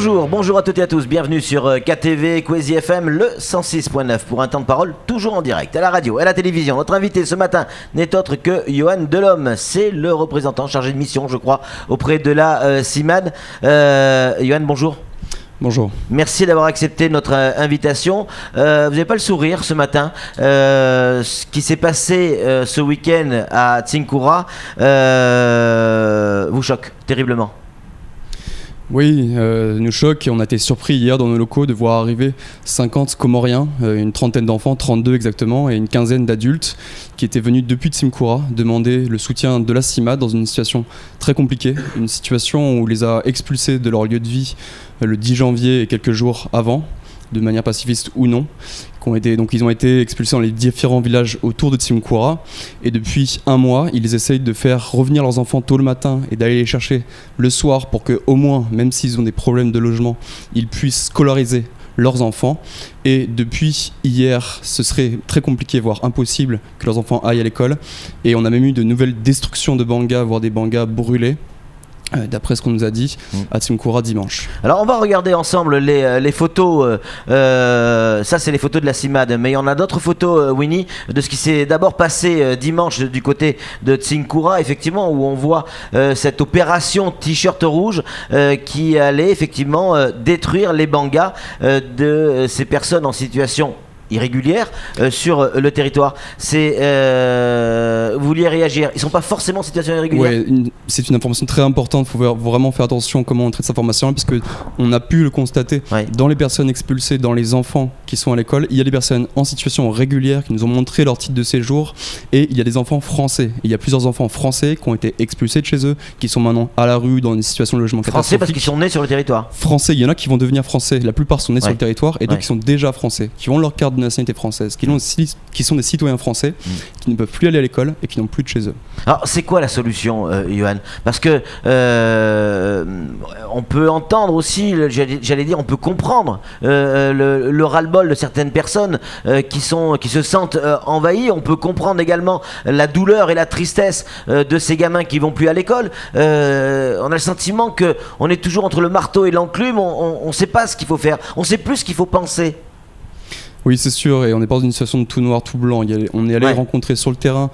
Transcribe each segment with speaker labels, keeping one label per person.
Speaker 1: Bonjour à toutes et à tous, bienvenue sur KTV, Kwezi FM, le 106.9 pour un temps de parole toujours en direct, à la radio, à la télévision. Notre invité ce matin n'est autre que Yohan Delhomme, c'est le représentant chargé de mission, je crois, auprès de la CIMAD. Yohan, bonjour.
Speaker 2: Bonjour.
Speaker 1: Merci d'avoir accepté notre invitation. Vous n'avez pas le sourire ce matin. Ce qui s'est passé ce week-end à Tsinkura vous choque terriblement.
Speaker 2: Oui, nous choque et on a été surpris hier dans nos locaux de voir arriver 50 Comoriens, une trentaine d'enfants, 32 exactement, et une quinzaine d'adultes qui étaient venus depuis Tsinkura demander le soutien de la CIMAD dans une situation très compliquée, une situation où on les a expulsés de leur lieu de vie le 10 janvier et quelques jours avant, de manière pacifiste ou non. Ils ont été expulsés dans les différents villages autour de Tsinkura et depuis un mois, ils essayent de faire revenir leurs enfants tôt le matin et d'aller les chercher le soir pour que, au moins, même s'ils ont des problèmes de logement, ils puissent scolariser leurs enfants. Et depuis hier, ce serait très compliqué, voire impossible, que leurs enfants aillent à l'école. Et on a même eu de nouvelles destructions de bangas, voire des bangas brûlés. D'après ce qu'on nous a dit à Tsinkura dimanche.
Speaker 1: Alors on va regarder ensemble les photos, ça c'est les photos de la CIMAD, mais il y en a d'autres photos, Winnie, de ce qui s'est d'abord passé dimanche du côté de Tsinkura, effectivement, où on voit cette opération T-shirt rouge qui allait effectivement détruire les bangas de ces personnes en situation irrégulière sur le territoire. Vous vouliez réagir. Ils ne sont pas forcément en situation irrégulière.
Speaker 2: Oui, c'est une information très importante. Il faut vraiment faire attention à comment on traite cette information, parce qu'on a pu le constater dans les personnes expulsées, dans les enfants qui sont à l'école. Il y a des personnes en situation régulière qui nous ont montré leur titre de séjour, et il y a des enfants français. Il y a plusieurs enfants français qui ont été expulsés de chez eux, qui sont maintenant à la rue dans une situation de logement catastrophique.
Speaker 1: Français parce qu'ils sont nés sur le territoire.
Speaker 2: Français, il y en a qui vont devenir français. La plupart sont nés sur le territoire, et d'autres qui sont déjà français, qui ont leur carte de nationalité française, qui sont des citoyens français, qui ne peuvent plus aller à l'école et qui n'ont plus de chez eux.
Speaker 1: Alors c'est quoi la solution, Yohan ? Parce que on peut entendre aussi, j'allais dire, on peut comprendre le ras-le-bol de certaines personnes qui se sentent envahies. On peut comprendre également la douleur et la tristesse de ces gamins qui vont plus à l'école. On a le sentiment qu'on est toujours entre le marteau et l'enclume. On ne sait pas ce qu'il faut faire. On ne sait plus ce qu'il faut penser.
Speaker 2: Oui, c'est sûr, et on n'est pas dans une situation de tout noir, tout blanc. On est allé rencontrer sur le terrain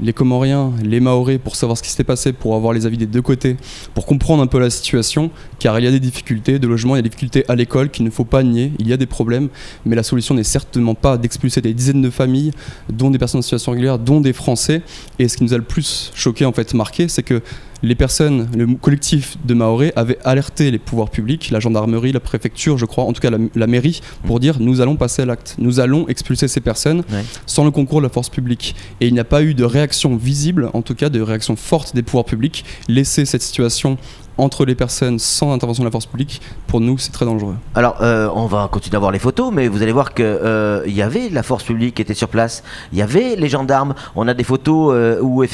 Speaker 2: les Comoriens, les Mahorais, pour savoir ce qui s'était passé, pour avoir les avis des deux côtés, pour comprendre un peu la situation, car il y a des difficultés de logement, il y a des difficultés à l'école qu'il ne faut pas nier, il y a des problèmes, mais la solution n'est certainement pas d'expulser des dizaines de familles, dont des personnes en situation régulière, dont des Français. Et ce qui nous a le plus choqué, en fait, marqué, c'est que les personnes, le collectif de Mahorais avait alerté les pouvoirs publics, la gendarmerie, la préfecture, je crois, en tout cas la mairie, pour dire nous allons passer à l'acte, nous allons expulser ces personnes sans le concours de la force publique. Et il n'y a pas eu de réaction visible, en tout cas de réaction forte des pouvoirs publics. Laisser cette situation entre les personnes sans intervention de la force publique, pour nous c'est très dangereux. Alors
Speaker 1: on va continuer à voir les photos, mais vous allez voir que y avait la force publique qui était sur place, il y avait les gendarmes. On a des photos où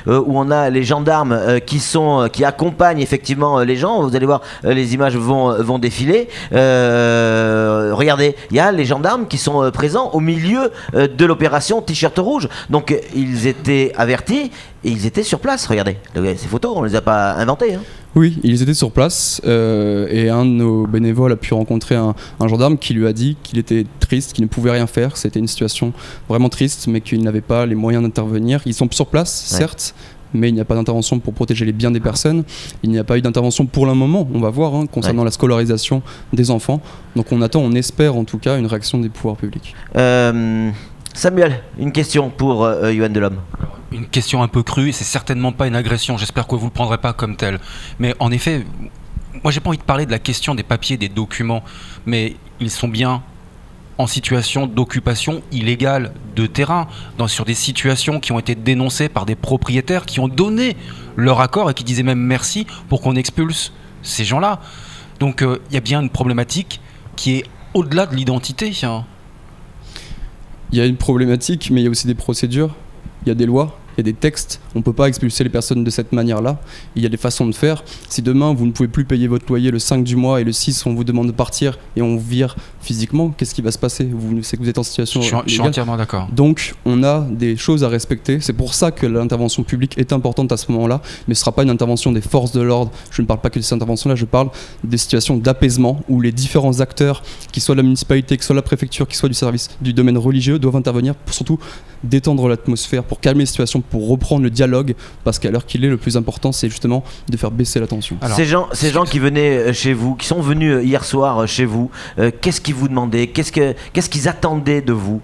Speaker 1: on a les gendarmes qui accompagnent effectivement les gens. Vous allez voir, les images vont défiler. Regardez, il y a les gendarmes qui sont présents au milieu de l'opération T-shirt rouge. Donc ils étaient avertis et ils étaient sur place. Regardez, ces photos, on ne les a pas inventées, hein.
Speaker 2: Oui, ils étaient sur place et un de nos bénévoles a pu rencontrer un gendarme qui lui a dit qu'il était triste, qu'il ne pouvait rien faire. C'était une situation vraiment triste, mais qu'il n'avait pas les moyens d'intervenir. Ils sont sur place, certes, mais il n'y a pas d'intervention pour protéger les biens des personnes. Il n'y a pas eu d'intervention pour le moment, on va voir, concernant la scolarisation des enfants. Donc on espère en tout cas une réaction des pouvoirs publics.
Speaker 1: Samuel, une question pour Yohan Delhomme.
Speaker 3: Une question un peu crue, c'est certainement pas une agression, j'espère que vous le prendrez pas comme tel. Mais en effet, moi j'ai pas envie de parler de la question des papiers, des documents, mais ils sont bien en situation d'occupation illégale de terrain, sur des situations qui ont été dénoncées par des propriétaires qui ont donné leur accord et qui disaient même merci pour qu'on expulse ces gens-là. Donc il y a bien une problématique qui est au-delà de l'identité.
Speaker 2: Il y a une problématique, mais il y a aussi des procédures, il y a des lois, il y a des textes, on ne peut pas expulser les personnes de cette manière-là, il y a des façons de faire. Si demain vous ne pouvez plus payer votre loyer le 5 du mois et le 6 on vous demande de partir et on vire physiquement, qu'est-ce qui va se passer? C'est que vous êtes en situation
Speaker 3: Je suis entièrement d'accord.
Speaker 2: Donc on a des choses à respecter, c'est pour ça que l'intervention publique est importante à ce moment-là, mais ce ne sera pas une intervention des forces de l'ordre, je ne parle pas que de ces interventions-là, je parle des situations d'apaisement où les différents acteurs, qu'ils soient de la municipalité, qu'ils soient de la préfecture, qu'ils soient du service du domaine religieux, doivent intervenir pour surtout détendre l'atmosphère, pour calmer les situations, pour reprendre le dialogue, parce qu'à l'heure qu'il est, le plus important c'est justement de faire baisser la tension.
Speaker 1: Alors, ces gens qui venaient chez vous, qui sont venus hier soir chez vous, qu'est-ce qu'ils vous demandaient, qu'est-ce qu'ils attendaient de vous?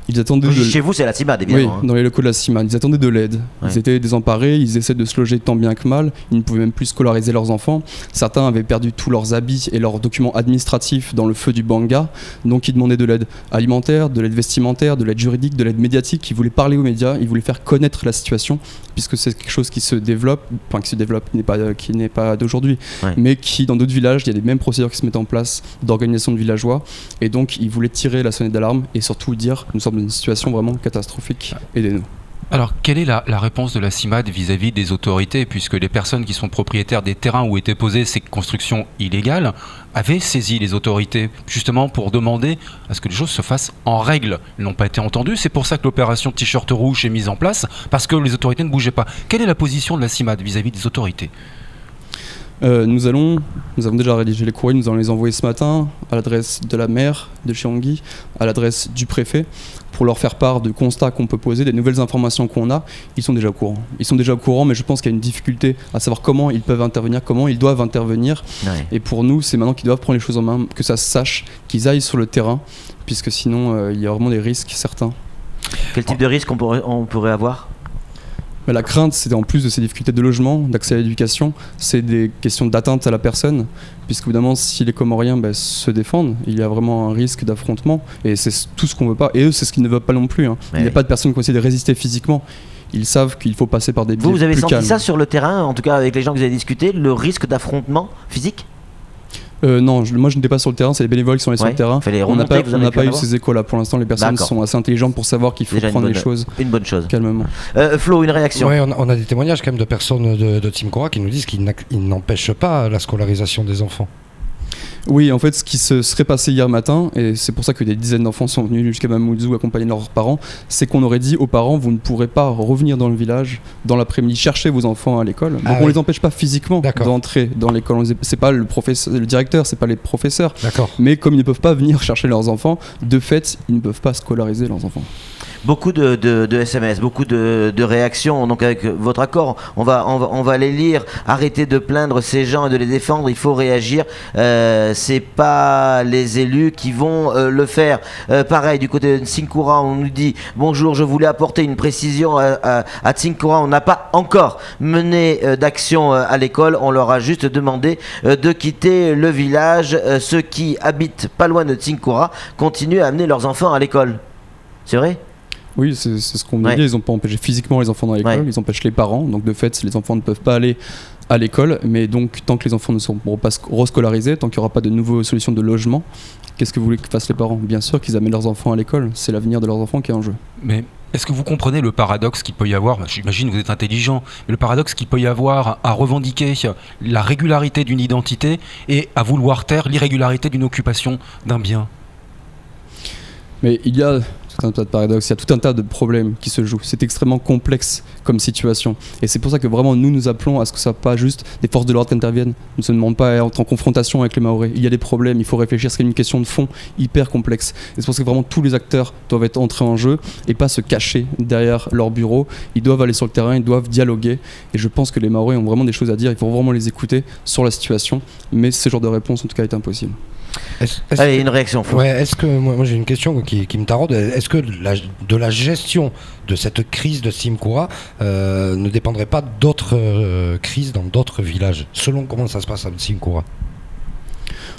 Speaker 2: Ils attendaient
Speaker 1: Chez vous, c'est la CIMAD, évidemment.
Speaker 2: Oui, dans les locaux de la CIMAD. Ils attendaient de l'aide.
Speaker 1: Ouais.
Speaker 2: Ils étaient désemparés, ils essaient de se loger tant bien que mal. Ils ne pouvaient même plus scolariser leurs enfants. Certains avaient perdu tous leurs habits et leurs documents administratifs dans le feu du Banga. Donc ils demandaient de l'aide alimentaire, de l'aide vestimentaire, de l'aide juridique, de l'aide médiatique. Ils voulaient parler aux médias, ils voulaient faire connaître la situation, puisque c'est quelque chose qui se développe, qui n'est pas d'aujourd'hui, mais qui, dans d'autres villages, il y a les mêmes procédures qui se mettent en place d'organisation de villageois. Et donc ils voulaient tirer la sonnette d'alarme et surtout dire nous sommes dans une situation vraiment catastrophique, aidez-nous.
Speaker 3: Alors, quelle est la réponse de la CIMAD vis-à-vis des autorités, puisque les personnes qui sont propriétaires des terrains où étaient posées ces constructions illégales avaient saisi les autorités, justement pour demander à ce que les choses se fassent en règle. Ils n'ont pas été entendus, c'est pour ça que l'opération T-shirt rouge est mise en place, parce que les autorités ne bougeaient pas. Quelle est la position de la CIMAD vis-à-vis des autorités ?
Speaker 2: Nous avons déjà rédigé les courriers, nous allons les envoyer ce matin à l'adresse de la maire de Chiangui, à l'adresse du préfet, pour leur faire part de constats qu'on peut poser, des nouvelles informations qu'on a. Ils sont déjà au courant. Ils sont déjà au courant, mais je pense qu'il y a une difficulté à savoir comment ils peuvent intervenir, comment ils doivent intervenir. Ouais. Et pour nous, c'est maintenant qu'ils doivent prendre les choses en main, que ça se sache, qu'ils aillent sur le terrain, puisque sinon, il y a vraiment des risques certains.
Speaker 1: Quel type de risque on pourrait avoir ?
Speaker 2: Mais la crainte, c'est en plus de ces difficultés de logement, d'accès à l'éducation, c'est des questions d'atteinte à la personne, puisque évidemment, si les Comoriens se défendent, il y a vraiment un risque d'affrontement, et c'est tout ce qu'on veut pas. Et eux, c'est ce qu'ils ne veulent pas non plus. Il n'y a pas de personnes qui vont essayer de résister physiquement. Ils savent qu'il faut passer par des biais plus calmes.
Speaker 1: Vous avez senti ça sur le terrain, en tout cas avec les gens que vous avez discuté, le risque d'affrontement physique ?
Speaker 2: Non, moi je n'étais pas sur le terrain, c'est les bénévoles qui sont allés sur le terrain. On n'a pas eu ces échos-là. Pour l'instant, les personnes sont assez intelligentes pour savoir qu'il faut prendre les choses calmement.
Speaker 1: Flo, une réaction ?
Speaker 4: Oui, on a des témoignages quand même de personnes de Team Cora qui nous disent qu'ils n'empêchent pas la scolarisation des enfants.
Speaker 2: Oui, en fait, ce qui se serait passé hier matin, et c'est pour ça que des dizaines d'enfants sont venus jusqu'à Mamoudzou accompagner leurs parents, c'est qu'on aurait dit aux parents, vous ne pourrez pas revenir dans le village dans l'après-midi, chercher vos enfants à l'école. Donc on les empêche pas physiquement d'entrer dans l'école. C'est pas le directeur, c'est pas les professeurs. Mais comme ils ne peuvent pas venir chercher leurs enfants, de fait, ils ne peuvent pas scolariser leurs enfants.
Speaker 1: Beaucoup de SMS, beaucoup de réactions. Donc avec votre accord, on va les lire. Arrêtez de plaindre ces gens et de les défendre. Il faut réagir. C'est pas les élus qui vont le faire. Pareil du côté de Tsinkura, on nous dit bonjour. Je voulais apporter une précision à Tsinkura. On n'a pas encore mené d'action à l'école. On leur a juste demandé de quitter le village. Ceux qui habitent pas loin de Tsinkura continuent à amener leurs enfants à l'école. C'est vrai ?
Speaker 2: Oui, c'est ce qu'on dit. Ils n'ont pas empêché physiquement les enfants dans l'école, ils empêchent les parents. Donc de fait, les enfants ne peuvent pas aller à l'école. Mais donc, tant que les enfants ne seront pas rescolarisés, tant qu'il n'y aura pas de nouvelles solutions de logement, qu'est-ce que vous voulez que fassent les parents ? Bien sûr qu'ils amènent leurs enfants à l'école. C'est l'avenir de leurs enfants qui est en jeu.
Speaker 3: Mais est-ce que vous comprenez le paradoxe qu'il peut y avoir ? J'imagine que vous êtes intelligent, mais le paradoxe qu'il peut y avoir à revendiquer la régularité d'une identité et à vouloir taire l'irrégularité d'une occupation d'un bien ?
Speaker 2: Mais il y a tout un tas de paradoxes, il y a tout un tas de problèmes qui se jouent. C'est extrêmement complexe comme situation. Et c'est pour ça que vraiment nous appelons à ce que ce soit pas juste des forces de l'ordre qui interviennent. Nous ne se demandons pas à être en confrontation avec les Mahorais. Il y a des problèmes, il faut réfléchir, c'est une question de fond hyper complexe. Et c'est pour ça que vraiment tous les acteurs doivent être entrés en jeu et pas se cacher derrière leur bureau. Ils doivent aller sur le terrain, ils doivent dialoguer. Et je pense que les Mahorais ont vraiment des choses à dire, il faut vraiment les écouter sur la situation. Mais ce genre de réponse en tout cas est impossible.
Speaker 1: Allez, une réaction.
Speaker 4: Ouais, est-ce que moi j'ai une question qui me taraude. Est-ce que de la gestion de cette crise de Tsinkura ne dépendrait pas d'autres crises dans d'autres villages, selon comment ça se passe à Tsinkura?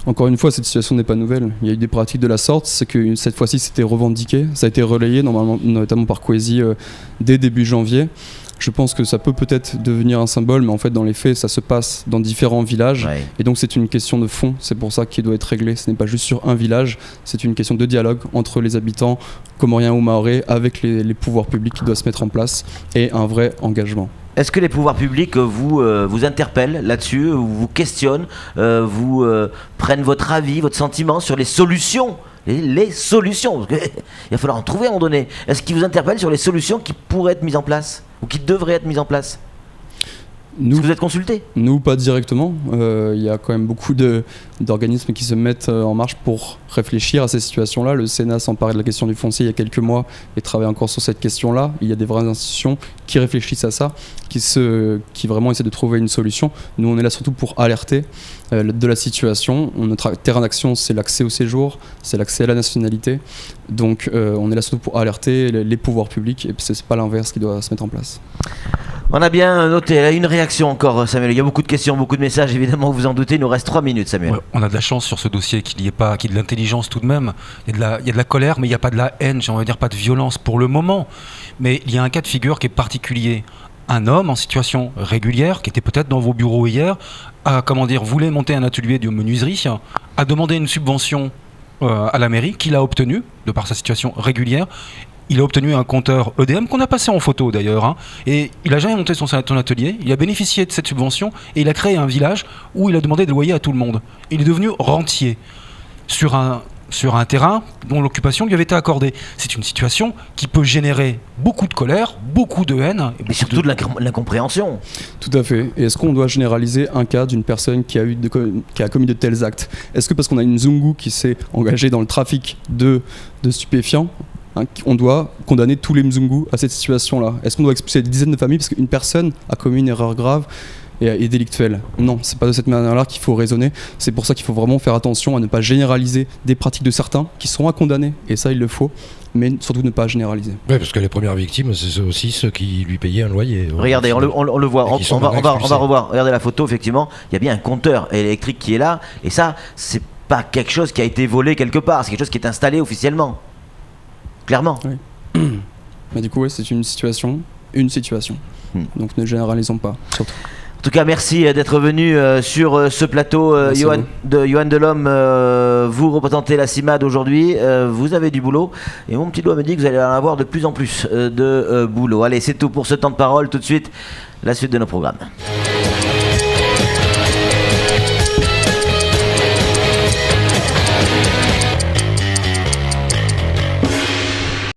Speaker 2: Encore une fois, cette situation n'est pas nouvelle. Il y a eu des pratiques de la sorte, c'est que cette fois-ci c'était revendiqué, ça a été relayé notamment par Kwesi dès début janvier. Je pense que ça peut peut-être devenir un symbole, mais en fait, dans les faits, ça se passe dans différents villages.
Speaker 1: Ouais.
Speaker 2: Et donc, c'est une question de fond. C'est pour ça qu'il doit être réglé. Ce n'est pas juste sur un village. C'est une question de dialogue entre les habitants comoriens ou mahorais avec les pouvoirs publics qui doivent se mettre en place et un vrai engagement.
Speaker 1: Est-ce que les pouvoirs publics vous interpellent là-dessus, vous questionnent, prennent votre avis, votre sentiment sur les solutions? Les solutions, parce qu'il va falloir en trouver à un moment donné. Est-ce qu'ils vous interpellent sur les solutions qui pourraient être mises en place ou qui devraient être mises en place? Est-ce que vous êtes consulté?
Speaker 2: Nous, pas directement. Il y a quand même beaucoup d'organismes qui se mettent en marche pour réfléchir à ces situations-là. Le Sénat s'emparait de la question du foncier il y a quelques mois et travaille encore sur cette question-là. Il y a des vraies institutions qui réfléchissent à ça, qui vraiment essaient de trouver une solution. Nous, on est là surtout pour alerter de la situation. Notre terrain d'action, c'est l'accès au séjour, c'est l'accès à la nationalité. Donc, on est là surtout pour alerter les pouvoirs publics et c'est pas l'inverse qui doit se mettre en place.
Speaker 1: On a bien noté, là, une réaction encore, Samuel. Il y a beaucoup de questions, beaucoup de messages, évidemment, vous en doutez. Il nous reste 3 minutes, Samuel.
Speaker 3: Ouais, on a de la chance sur ce dossier qu'il y ait de l'intelligence tout de même. Il y a de la colère, mais il n'y a pas de la haine, j'ai envie de dire pas de violence pour le moment. Mais il y a un cas de figure qui est particulier. Un homme en situation régulière, qui était peut-être dans vos bureaux hier, voulait monter un atelier de menuiserie, a demandé une subvention à la mairie, qu'il a obtenue, de par sa situation régulière. Il a obtenu un compteur EDM qu'on a passé en photo d'ailleurs, et il a jamais monté son atelier, il a bénéficié de cette subvention et il a créé un village où il a demandé des loyers à tout le monde. Il est devenu rentier sur un terrain dont l'occupation lui avait été accordée. C'est une situation qui peut générer beaucoup de colère, beaucoup de haine.
Speaker 1: Et surtout de l'incompréhension.
Speaker 2: Tout à fait. Et est-ce qu'on doit généraliser un cas d'une personne qui a commis de tels actes? Est-ce que parce qu'on a une Zungu qui s'est engagée dans le trafic de stupéfiants, on doit condamner tous les Mzungu à cette situation-là? Est-ce qu'on doit expulser des dizaines de familles parce qu'une personne a commis une erreur grave et délictuelle? Non, c'est pas de cette manière-là qu'il faut raisonner. C'est pour ça qu'il faut vraiment faire attention à ne pas généraliser des pratiques de certains qui sont à condamner, et ça il le faut, mais surtout ne pas généraliser.
Speaker 4: Oui, parce que les premières victimes, c'est aussi ceux qui lui payaient un loyer.
Speaker 1: Regardez, on le voit, on va revoir. Regardez la photo, effectivement, il y a bien un compteur électrique qui est là, et ça, c'est pas quelque chose qui a été volé quelque part, c'est quelque chose qui est installé officiellement. Clairement.
Speaker 2: Oui. Mais du coup, ouais, c'est une situation. Donc ne généralisons pas, surtout.
Speaker 1: En tout cas, merci d'être venu sur ce plateau, Johan Delhomme. Vous représentez la CIMAD aujourd'hui. Vous avez du boulot. Et mon petit doigt me dit que vous allez en avoir de plus en plus de boulot. Allez, c'est tout pour ce temps de parole. Tout de suite, la suite de nos programmes.